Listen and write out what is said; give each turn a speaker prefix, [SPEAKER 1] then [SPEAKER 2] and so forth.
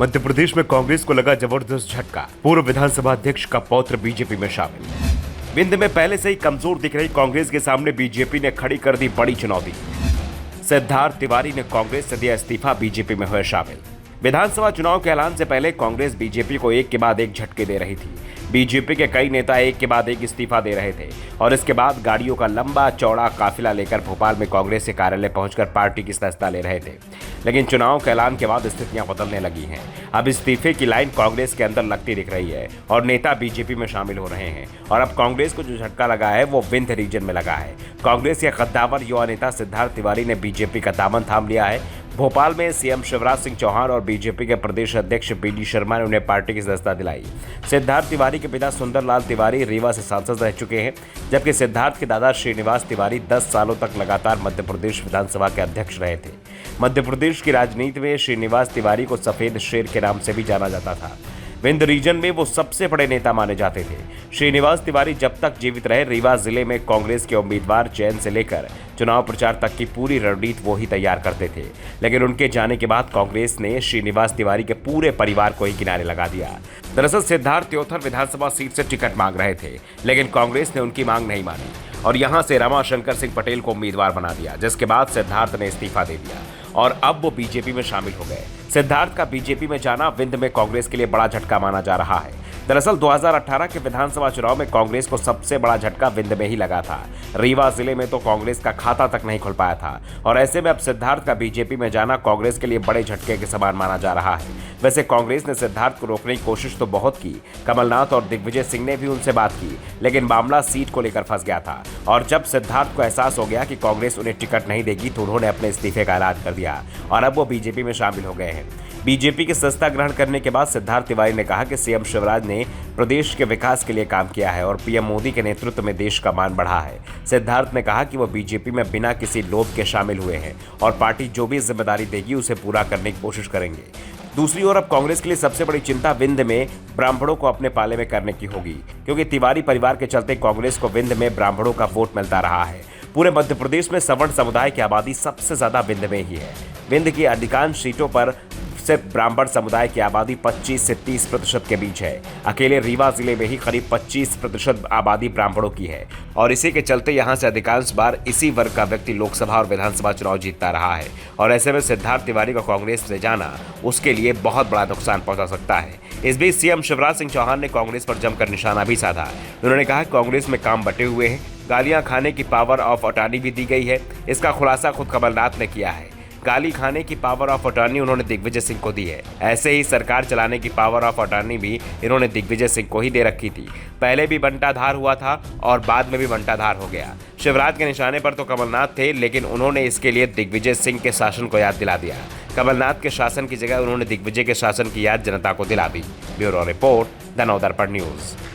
[SPEAKER 1] मध्य प्रदेश में कांग्रेस को लगा जबरदस्त झटका। पूर्व विधानसभा अध्यक्ष का पौत्र बीजेपी में शामिल। विंध्य में पहले से ही कमजोर दिख रही कांग्रेस के सामने बीजेपी ने खड़ी कर दी बड़ी चुनौती। सिद्धार्थ तिवारी ने कांग्रेस से दिया इस्तीफा, बीजेपी में हुए शामिल। विधानसभा चुनाव के ऐलान से पहले कांग्रेस बीजेपी को एक के बाद एक झटके दे रही थी। बीजेपी के कई नेता एक के बाद एक इस्तीफा दे रहे थे और इसके बाद गाड़ियों का लंबा चौड़ा काफिला लेकर भोपाल में कांग्रेस के कार्यालय पहुंचकर पार्टी की सदस्यता ले रहे थे। लेकिन चुनाव के ऐलान के बाद स्थितियां बदलने लगी हैं। अब इस्तीफे की लाइन कांग्रेस के अंदर लगती दिख रही है और नेता बीजेपी में शामिल हो रहे हैं। और अब कांग्रेस को जो झटका लगा है वो विंध्य रीजन में लगा है। कांग्रेस के कद्दावर युवा नेता सिद्धार्थ तिवारी ने बीजेपी का दामन थाम लिया है। भोपाल में सीएम शिवराज सिंह चौहान और बीजेपी के प्रदेश अध्यक्ष बीडी शर्मा ने उन्हें पार्टी की सदस्यता दिलाई। सिद्धार्थ तिवारी के पिता सुंदरलाल तिवारी रीवा से सांसद रह चुके हैं, जबकि सिद्धार्थ के दादा श्रीनिवास तिवारी 10 सालों तक लगातार मध्य प्रदेश विधानसभा के अध्यक्ष रहे थे। मध्य प्रदेश की राजनीति में श्रीनिवास तिवारी को सफेद शेर के नाम से भी जाना जाता था। विंध्य रीजन में वो सबसे बड़े नेता माने जाते थे। श्रीनिवास तिवारी जब तक जीवित रहे रीवा जिले में कांग्रेस के उम्मीदवार चयन से लेकर चुनाव प्रचार तक की पूरी रणनीति वो ही तैयार करते थे। लेकिन उनके जाने के बाद कांग्रेस ने श्रीनिवास तिवारी के पूरे परिवार को ही किनारे लगा दिया। दरअसल सिद्धार्थ त्योथर विधानसभा सीट से टिकट मांग रहे थे, लेकिन कांग्रेस ने उनकी मांग नहीं मानी और यहां से रमाशंकर सिंह पटेल को उम्मीदवार बना दिया, जिसके बाद सिद्धार्थ ने इस्तीफा दे दिया और अब वो बीजेपी में शामिल हो गए। सिद्धार्थ का बीजेपी में जाना विंध्य में कांग्रेस के लिए बड़ा झटका माना जा रहा है। दरअसल 2018 के विधानसभा चुनाव में कांग्रेस को सबसे बड़ा झटका विंध्य में ही लगा था। रीवा जिले में तो कांग्रेस का खाता तक नहीं खुल पाया था और ऐसे में अब सिद्धार्थ का बीजेपी में जाना कांग्रेस के लिए बड़े झटके के समान माना जा रहा है। वैसे कांग्रेस ने सिद्धार्थ को रोकने की कोशिश तो बहुत की। कमलनाथ और दिग्विजय सिंह ने भी उनसे बात की, लेकिन मामला सीट को लेकर फंस गया था और जब सिद्धार्थ को एहसास हो गया कि कांग्रेस उन्हें टिकट नहीं देगी तो उन्होंने अपने इस्तीफे का ऐलान कर दिया और अब वो बीजेपी में शामिल हो गए हैं। बीजेपी की सदस्यता ग्रहण करने के बाद सिद्धार्थ तिवारी ने कहा कि सीएम शिवराज ने प्रदेश के विकास के लिए काम किया है और पीएम मोदी के नेतृत्व में देश का मान बढ़ा है। सिद्धार्थ ने कहा कि वो बीजेपी में बिना किसी लोभ के शामिल हुए हैं और पार्टी जो भी जिम्मेदारी देगी उसे पूरा करने की कोशिश करेंगे। दूसरी ओर अब कांग्रेस के लिए सबसे बड़ी चिंता विंध्य में ब्राह्मणों को अपने पाले में करने की होगी, क्योंकि तिवारी परिवार के चलते कांग्रेस को विंध्य में ब्राह्मणों का वोट मिलता रहा है। पूरे मध्य प्रदेश में सवर्ण समुदाय की आबादी सबसे ज्यादा विंध्य में ही है। विंध्य की अधिकांश सीटों पर सिर्फ ब्राह्मण समुदाय की आबादी 25 से 30% के बीच है। अकेले रीवा जिले में ही करीब 25% आबादी ब्राह्मणों की है और इसी के चलते यहां से अधिकांश बार इसी वर्ग का व्यक्ति लोकसभा और विधानसभा चुनाव जीतता रहा है और ऐसे में सिद्धार्थ तिवारी को कांग्रेस ले जाना उसके लिए बहुत बड़ा नुकसान पहुंचा सकता है। इस बीच सीएम शिवराज सिंह चौहान ने कांग्रेस पर जमकर निशाना भी साधा। उन्होंने कहा कि कांग्रेस में काम बटे हुए हैं, गालियां खाने की पावर ऑफ अटॉर्नी भी दी गई है। इसका खुलासा खुद कमलनाथ ने किया है। गाली खाने की पावर ऑफ अटॉर्नी उन्होंने दिग्विजय सिंह को दी है। ऐसे ही सरकार चलाने की पावर ऑफ अटॉर्नी भी इन्होंने दिग्विजय सिंह को ही दे रखी थी। पहले भी बंटाधार हुआ था और बाद में भी बंटाधार हो गया। शिवराज के निशाने पर तो कमलनाथ थे, लेकिन उन्होंने इसके लिए दिग्विजय सिंह के शासन को याद दिला दिया। कमलनाथ के शासन की जगह उन्होंने दिग्विजय के शासन की याद जनता को दिला दी। Bureau report, the Navdarpan news.